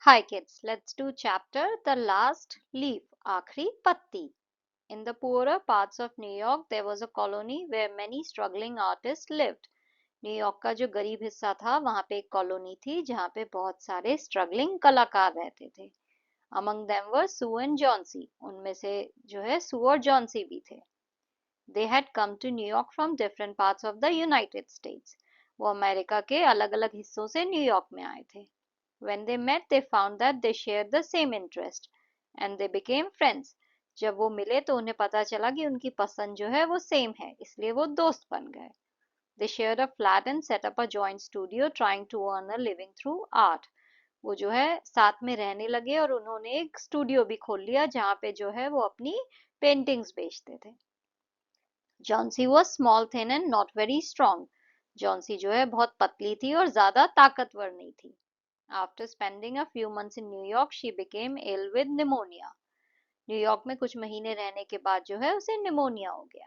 Hi kids, let's do chapter The Last Leaf, आखिरी पत्ती. In the poorer parts of New York, there was a colony where many struggling artists lived. New York का जो गरीब हिस्सा था वहां पे एक कॉलोनी थी जहां पे बहुत सारे स्ट्रगलिंग कलाकार रहते थे. Among them were Sue and Johnsy. उनमें से जो है सू और जॉन्सी भी थे. They had come to New York from different parts of the United States. वो अमेरिका के अलग-अलग हिस्सों से न्यूयॉर्क में आए थे. When they met, they found that they shared the same interest, and they became friends. जब वो मिले तो उन्हें पता चला कि उनकी पसंद जो है वो सेम है, इसलिए वो दोस्त बन गए. They shared a flat and set up a joint studio, trying to earn a living through art. वो जो है साथ में रहने लगे और उन्होंने एक स्टूडियो भी खोल लिया जहाँ पे जो है वो अपनी पेंटिंग्स बेचते थे. Johnsy was small, thin and not very strong. Johnsy जो है बहुत पतली थी और ज्यादा ताकतवर नहीं थी. After spending a few months in New York, she became ill with pneumonia. New York में कुछ महीने रहने के बाद जो है उसे निमोनिया हो गया.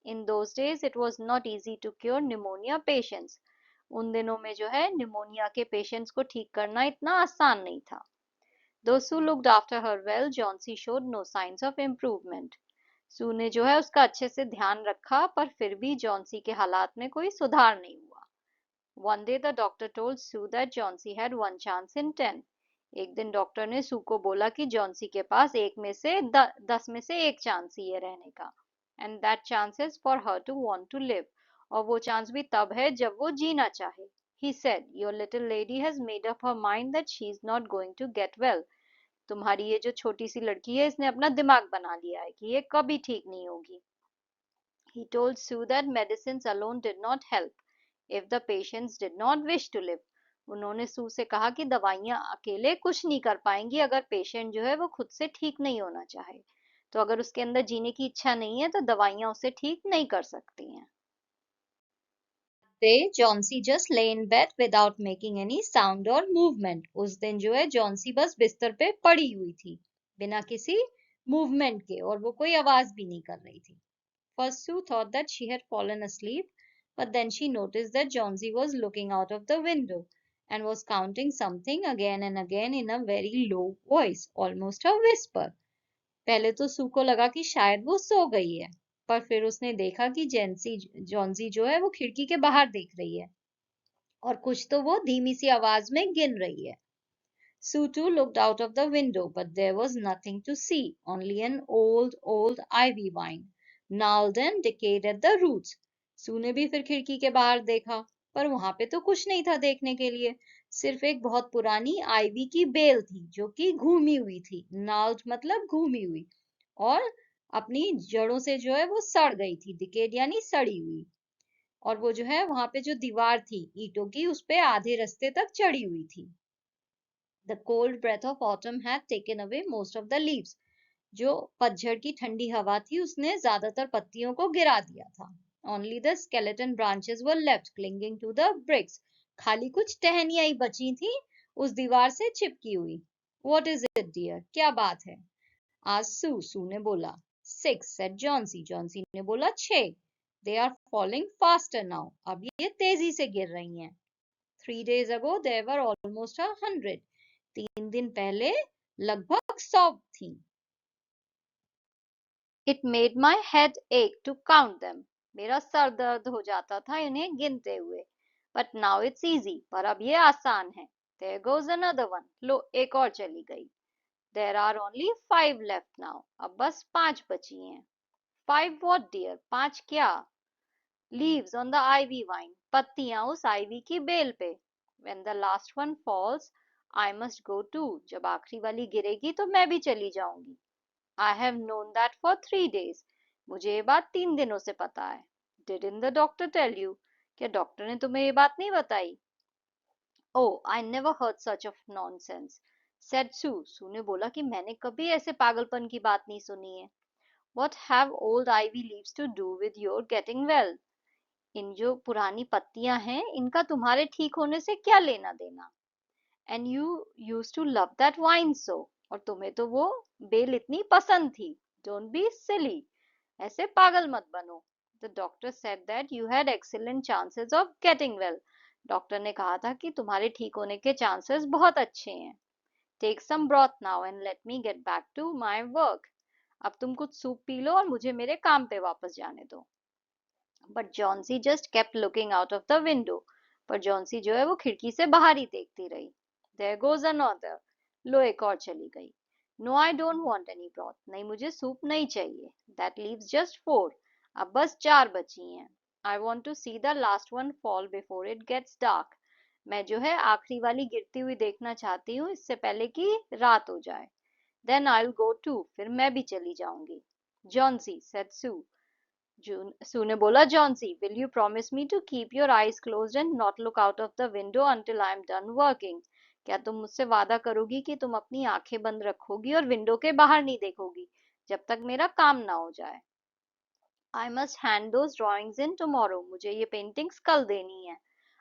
In those days, it was not easy to cure pneumonia patients. उन दिनों में जो है निमोनिया के पेशेंट्स को ठीक करना इतना आसान नहीं था. Those who looked after her well, Johnsy showed no signs of improvement. सू ने जो है उसका अच्छे से ध्यान रखा पर फिर भी जॉन्सी के हालात में कोई सुधार नहीं हुआ. One day the doctor told Sue that Johnsy had one chance in 10. एक दिन डॉक्टर ने सू को बोला कि जॉन्सी के पास 10 में से एक चांस ही है रहने का. And that chance is for her to want to live. और वो चांस भी तब है जब वो जीना चाहे. He said, your little lady has made up her mind that she is not going to get well. तुम्हारी ये जो छोटी सी लड़की है इसने अपना दिमाग बना लिया है कि ये कभी ठीक नहीं होगी. He told Sue that medicines alone did not help if the patients did not wish to live. उन्होंने सू से कहा कि दवाइयां अकेले कुछ नहीं कर पाएंगी अगर पेशेंट जो है वो खुद से ठीक नहीं होना चाहे. तो अगर उसके अंदर जीने की इच्छा नहीं है तो दवाइयां उसे ठीक नहीं कर सकती हैं. Day, Johnsy just lay in bed without making any sound or movement. उस दिन जो है जॉन्सी बस बिस्तर पे पड़ी हुई थी बिना किसी मूवमेंट के और वो कोई आवाज भी नहीं कर रही थी. First, Sue thought that she had fallen asleep, but then she noticed that Johnsy was looking out of the window and was counting something again and again in a very low voice, almost a whisper. पहले तो सू को लगा कि शायद वो सो गई है, पर फिर उसने देखा कि जॉन्सी जो है वो खिड़की के बाहर देख रही है और कुछ तो वो धीमी सी आवाज में गिन रही है. Sue too looked out of the window, but there was nothing to see, only an old ivy vine, gnarled and decayed at the roots. Sue ने भी फिर खिड़की के बाहर देखा, पर वहां पे तो कुछ नहीं था देखने के लिए. सिर्फ एक बहुत पुरानी आईवी की बेल थी जो कि घूमी हुई थी. gnarled मतलब घूमी हुई और अपनी जड़ों से जो है वो सड़ गई थी. decayed यानी सड़ी हुई. और वो जो है वहां पे जो दीवार थी ईंटों की उस पे आधे रास्ते तक चढ़ी हुई थी. The cold breath of autumn had taken away most of the leaves. जो पतझड़ की ठंडी हवा थी उसने ज्यादातर पत्तियों को गिरा दिया था. Only the skeleton branches were left clinging to the bricks. खाली कुछ टहनियां ही बची थी उस दीवार से चिपकी हुई. What is it, dear? क्या बात है? Asked Sue. सू ने बोला. 6, said Johnsy. Johnsy ने बोला 6. They are falling faster now. अब ये तेजी से गिर रही हैं. 3 days ago there were almost 100. 3 दिन पहले लगभग 100 थी. It made my head ache to count them. मेरा सर दर्द हो जाता था इन्हें गिनते हुए. But now it's easy. पर अब ये आसान है. There goes another one. लो एक और चली गई. There are only 5 left now. अब बस 5 बची हैं. 5 what, dear? 5 क्या? Leaves on the ivy vine. पत्तियां उस आईवी की बेल पे. When the last one falls, I must go too. जब आखिरी वाली गिरेगी तो मैं भी चली जाऊंगी. I have known that for 3 days. मुझे ये बात 3 दिनों से पता है. Didn't the doctor tell you? क्या डॉक्टर ने तुम्हें ये बात नहीं बताई? Oh, I never heard such of nonsense, said Sue. सू ने बोला कि मैंने कभी ऐसे पागलपन की बात नहीं सुनी है. What have old ivy leaves to do with your getting well? इन जो पुरानी पत्तियां हैं इनका तुम्हारे ठीक होने से क्या लेना देना. And you used to love that wine so. और तुम्हें तो वो बेल इतनी पसंद थी. Don't be silly. ऐसे पागल मत बनो. The doctor said that you had excellent chances of getting well. Doctor ने कहा था कि तुम्हारे ठीक होने के चांसेस बहुत अच्छे हैं. Take some broth now and let me get back to my work. अब तुम कुछ सूप पी लो और मुझे मेरे काम पे वापस जाने दो। But Johnsy just kept looking out of the window. पर जॉन्सी जो है वो खिड़की से बाहर ही देखती रही। There goes another. लो एक और चली गई। No I don't want any broth. नहीं मुझे सूप नहीं चाहिए। That leaves just 4। अब बस 4 बची हैं। I want to see the last one fall before it gets dark. मैं जो है आखिरी वाली गिरती हुई देखना चाहती हूँ इससे पहले कि रात हो जाए। Then I will go to. फिर मैं भी चली जाऊंगी। Johnsy said Sue. सू ने बोला, Johnsy will you promise me to keep your eyes closed and not look out of the window until I am done working. क्या तुम मुझसे वादा करोगी कि तुम अपनी आंखें बंद रखोगी और विंडो के बाहर नहीं देखोगी जब तक मेरा काम ना हो जाए। I must hand those drawings in tomorrow. मुझे ये पेंटिंग्स कल देनी है।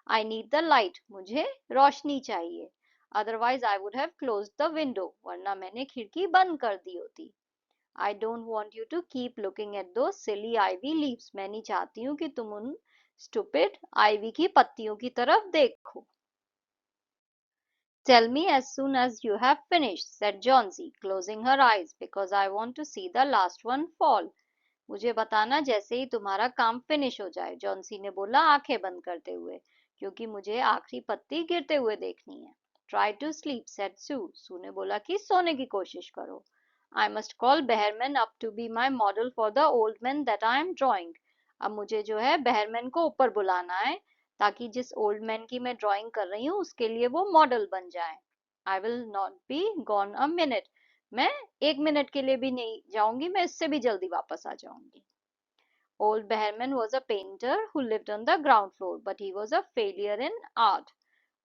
I need the light. मुझे रोशनी चाहिए। Otherwise I would have closed the window. वरना मैंने खिड़की बंद कर दी होती। I don't want you to keep looking at those silly ivy leaves. मैं नहीं चाहती हूँ कि तुम उन stupid ivy की पत्तियों की तरफ देखो। Tell me as soon as you have finished, said Johnsy, closing her eyes, because I want to see the last one fall. मुझे बताना जैसे ही तुम्हारा काम फिनिश हो जाए, जॉन्सी ने बोला आंखें बंद करते हुए, क्योंकि मुझे आखिरी पत्ती गिरते हुए देखनी है। Try to sleep, said Sue. सू ने बोला कि सोने की कोशिश करो। I must call Behrman up to be my model for the old man that I am drawing. अब मुझे जो है बहरमैन को ऊपर बुलाना है ताकि जिस ओल्ड मैन की मैं ड्राइंग कर रही हूँ उसके लिए वो मॉडल बन जाए। I will not be gone a minute. मैं 1 मिनट के लिए भी नहीं जाऊंगी, मैं इससे भी जल्दी वापस आ जाऊंगी। Old Behrman was a painter who lived on the ground floor but he was a failure in art.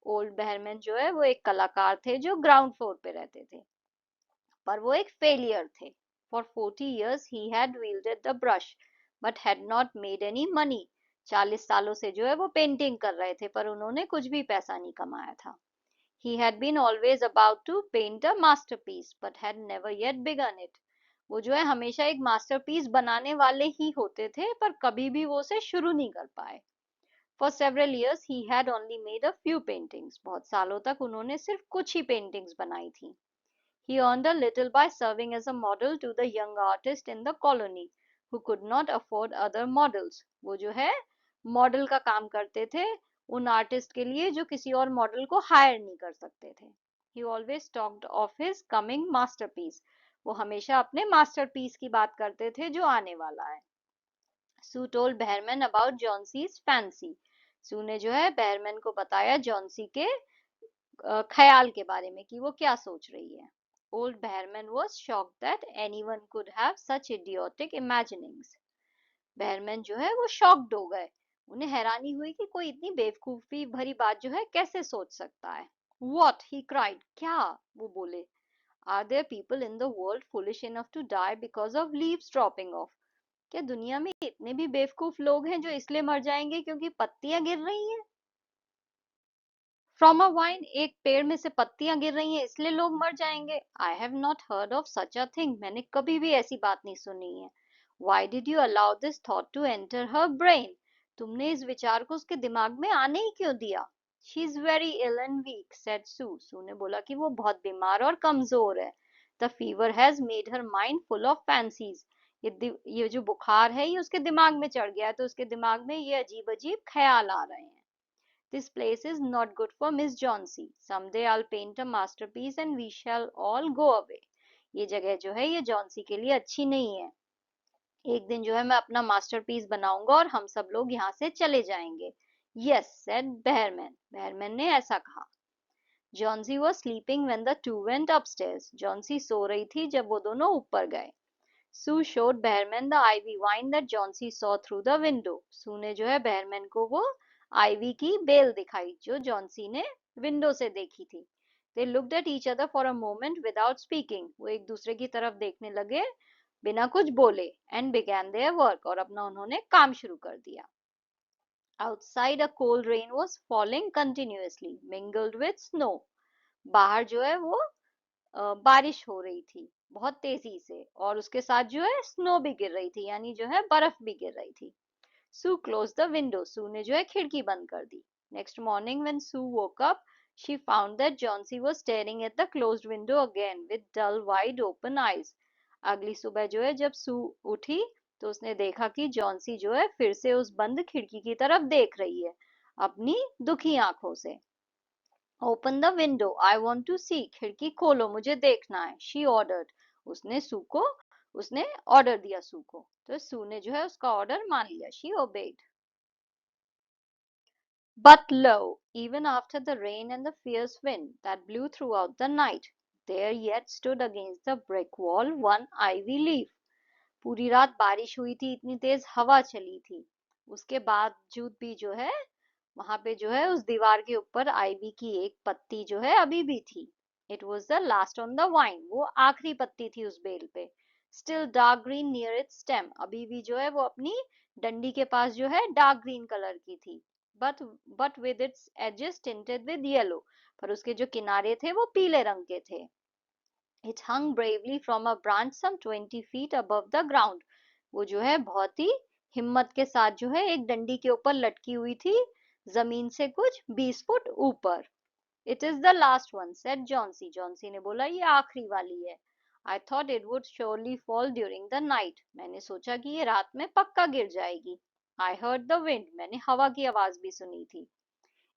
Old Behrman जो है वो एक कलाकार थे जो ग्राउंड फ्लोर पे रहते थे, पर वो एक फेलियर थे। For 40 years he had wielded the brush but had not made any money. 40 सालों से जो है वो पेंटिंग कर रहे थे पर उन्होंने कुछ भी पैसा नहीं कमाया था। He had been always about to paint a masterpiece but had never yet begun it. वो जो है हमेशा एक मास्टरपीस बनाने वाले ही होते थे पर कभी भी वो उसे शुरू नहीं कर पाए। For several years he had only made a few paintings. बहुत सालों तक उन्होंने सिर्फ कुछ ही पेंटिंग्स बनाई थी। He earned a little by serving as a model to the young artists in the colony who could not afford other models. वो जो है मॉडल का काम करते थे उन आर्टिस्ट के लिए जो किसी और मॉडल को हायर नहीं कर सकते थे। He always talked of his coming masterpiece. वो हमेशा अपने मास्टरपीस की बात करते थे जो आने वाला है। Sue told Behrman about Johnson's fancy. सू ने जो है बेहरमैन को बताया जॉन्सी के ख्याल के बारे में कि वो क्या सोच रही है। Old Behrman was shocked that anyone could have such idiotic imaginings. Behrman जो है वो शॉक्ड हो गए। उन्हें हैरानी हुई कि कोई इतनी बेवकूफी भरी बात जो है कैसे सोच सकता है। What? He cried. क्या? वो बोले। Are there people in the world foolish enough to die because of leaves dropping off? क्या दुनिया में इतने भी बेवकूफ लोग हैं जो इसलिए मर जाएंगे क्योंकि पत्तियां गिर रही हैं? फ्रॉम अ वाइन, एक पेड़ में से पत्तियां गिर रही हैं इसलिए लोग मर जाएंगे? I have not heard of such a thing. मैंने कभी भी ऐसी बात नहीं सुनी है। Why did you allow this thought to enter her brain? तुमने इस विचार को उसके दिमाग में आने ही क्यों दिया? She is very ill and weak, said Sue. Sue ने बोला कि वो बहुत बीमार और कमजोर है। The fever has made her mind full of fancies. ये जो बुखार है ये उसके दिमाग में चढ़ गया है तो उसके दिमाग में ये अजीब अजीब ख्याल आ रहे हैं। This place is not good for Miss Johnsy. Someday I'll paint a masterpiece and we shall all go away. ये जगह जो है ये जॉन्सी के लिए अच्छी नहीं है। एक दिन जो है मैं अपना मास्टरपीस बनाऊंगा और हम सब लोग यहाँ से चले जाएंगे। Yes, said Behrman. Behrman ने ऐसा कहा। Johnsy was sleeping when the two went upstairs. Johnsy सो रही थी जब वो दोनों ऊपर गए। Sue showed Behrman the ivy vine that Johnsy saw through the window. Sue ने जो है बेहरमैन को वो आईवी की बेल दिखाई जो जॉन्सी ने विंडो से देखी थी। They looked at each other for a moment without speaking. वो एक दूसरे की तरफ देखने लगे बिना कुछ बोले and began their work. और अपना उन्होंने काम शुरू कर दिया। Outside a cold rain was falling continuously, mingled with snow. बाहर जो है वो बारिश हो रही थी बहुत तेजी से और उसके साथ जो है स्नो भी गिर रही थी यानी जो है बर्फ भी गिर रही थी। Sue closed the window. Sue ने जो है खिड़की बंद कर दी। Next morning when Sue woke up, She found that Jauncey was staring at the closed window again with dull, wide open eyes. अगली सुबह जो है जब सू उठी तो उसने देखा कि जॉन्सी जो है फिर से उस बंद खिड़की की तरफ देख रही है अपनी दुखी आंखों से। Open the window, I want to see, खिड़की खोलो, मुझे देखना है, शी ऑर्डर्ड। उसने ऑर्डर दिया सू को, तो सू ने जो है उसका ऑर्डर मान लिया, she obeyed. But lo, even after the rain and the fierce wind that blew throughout the night, there yet stood against the brick wall one ivy leaf. पूरी रात बारिश हुई थी, इतनी तेज हवा चली थी, उसके बावजूद भी जो है वहां पे जो है उस दीवार के ऊपर आईवी की एक पत्ती जो है अभी भी थी। It was the last on the wine, वो आखिरी पत्ती थी उस बेल पे। Still dark green near it's stem, अभी भी जो है वो अपनी डंडी के पास जो है डार्क ग्रीन कलर की थी। But but with its edges tinted with yellow, पर उसके जो किनारे थे वो पीले रंग के थे। It hung bravely from a branch some 20 feet above the ground. वो जो है बहुत ही हिम्मत के साथ जो है एक डंडी के ऊपर लटकी हुई थी, जमीन से कुछ 20 फुट ऊपर। It is the last one, said Johnsy. Johnsy ने बोला ये आखिरी वाली है। I thought it would surely fall during the night. मैंने सोचा कि ये रात में पक्का गिर जाएगी। I heard the wind. मैंने हवा की आवाज भी सुनी थी।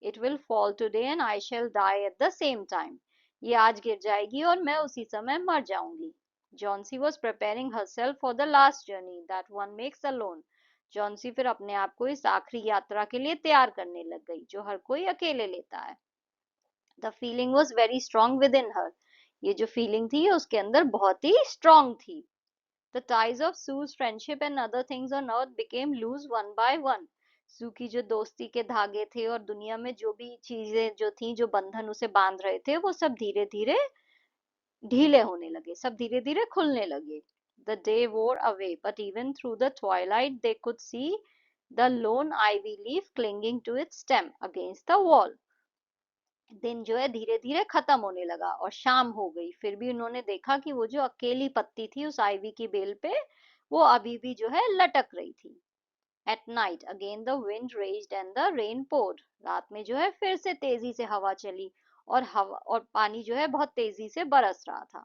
It will fall today and I shall die at the same time. ये आज गिर जाएगी और मैं उसी समय मर जाऊंगी। Johnsy was preparing herself for the last journey that one makes alone. Johnsy फिर अपने आप को इस आखिरी यात्रा के लिए तैयार करने लग गई जो हर कोई अकेले लेता है। The feeling was very strong within her. ये जो फीलिंग थी उसके अंदर बहुत ही स्ट्रांग थी। The ties of Sue's friendship and other things on earth became loose one by one. सू की जो दोस्ती के धागे थे और दुनिया में जो भी चीजें जो थी जो बंधन उसे बांध रहे थे वो सब धीरे धीरे ढीले होने लगे, सब धीरे धीरे खुलने लगे। The day wore away, but even through the twilight they could see the lone ivy leaf clinging to its stem against the wall. दिन जो है धीरे धीरे खत्म होने लगा और शाम हो गई, फिर भी उन्होंने देखा कि वो जो अकेली पत्ती थी उस आईवी की बेल पे वो अभी भी जो है लटक रही थी। At night again the wind raged and the rain poured. रात में जो है फिर से तेजी से हवा चली और पानी जो है बहुत तेजी से बरस रहा था।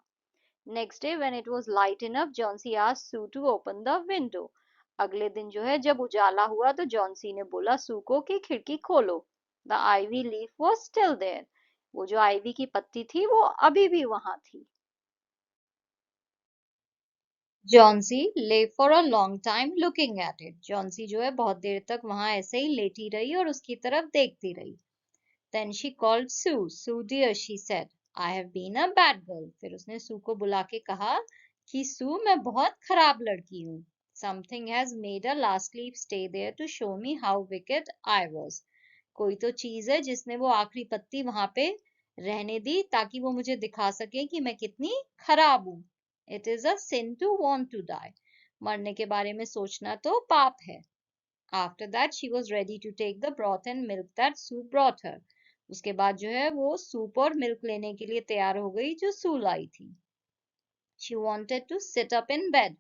Next day when it was light enough, Johnsy asked Sue to open the window. अगले दिन जो है जब उजाला हुआ तो जॉन्सी ने बोला सू को कि खिड़की खोलो। The ivy leaf was still there. वो जो आईवी की पत्ती थी वो अभी भी वहां थी। Johnsy lay for a long time looking at it. Johnsy जो है बहुत देर तक वहां ऐसे ही लेटी रही और उसकी तरफ देखती रही। Then she called Sue. Sue dear, she said, I have been a bad girl. फिर उसने सू को बुला के कहा कि सू मैं बहुत खराब लड़की हूँ। Something has made a last leaf stay there to show me how wicked I was. कोई तो चीज है जिसने वो आखिरी पत्ती वहां पे रहने दी ताकि वो मुझे दिखा सके कि मैं कितनी खराब हूँ। It is a sin to want to die. मरने के बारे में सोचना तो पाप है। After that she was ready to take the broth and milk that Sue brought her. उसके बाद जो है वो सूप और मिल्क लेने के लिए तैयार हो गई जो सू लाई थी। She wanted to sit up in bed.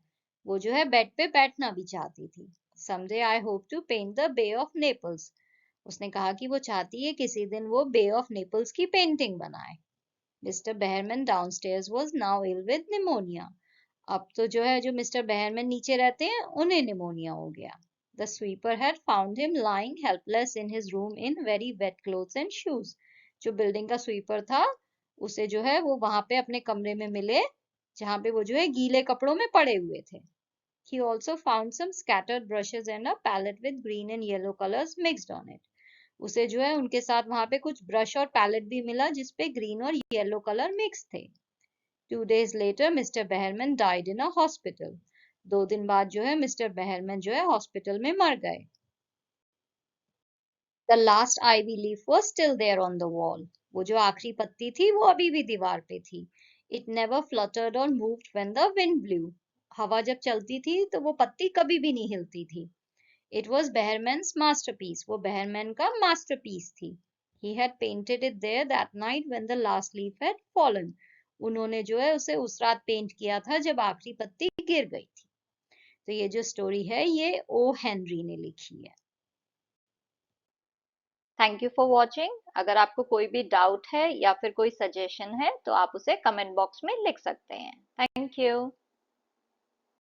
वो जो है बेड पे बैठना भी चाहती थी। Someday I hope to paint the Bay of Naples. उसने कहा कि वो चाहती है किसी दिन वो बे ऑफ नेपल्स की पेंटिंग बनाए। Mr. Behrman downstairs was now ill with pneumonia. अब तो जो है जो मिस्टर बेहरमैन नीचे रहते हैं उन्हें निमोनिया हो गया। The sweeper had found him lying helpless in his room in very wet clothes and shoes. जो बिल्डिंग का स्वीपर था उसे जो है वो वहां पे अपने कमरे में मिले जहां पे वो जो है गीले कपड़ों में पड़े हुए थे। He also found some scattered brushes and a palette with green and yellow colors mixed on it. उसे जो है उनके साथ वहां पे कुछ ब्रश और पैलेट भी मिला जिसपे ग्रीन और येलो कलर मिक्स थे। 2 days later Mr. Behrman died in a hospital. 2 दिन बाद जो है मिस्टर बेहरमैन जो है हॉस्पिटल में मर गए। The last ivy leaf was still there on the wall. वो जो आखिरी पत्ती थी वो अभी भी दीवार पे थी। It never fluttered or moved when the wind blew. हवा जब चलती थी तो वो पत्ती कभी भी नहीं हिलती थी। It was Behrman's masterpiece. वो बेहरमैन का masterpiece थी। He had painted it there that night when the last leaf had fallen. उन्होंने जो है उसे उस रात पेंट किया था जब आखिरी पत्ती गिर गई थी। तो ये जो स्टोरी है ये ओ हेनरी ने लिखी है। Thank you for watching. अगर आपको कोई भी डाउट है या फिर कोई सजेशन है तो आप उसे कमेंट बॉक्स में लिख सकते हैं। Thank you.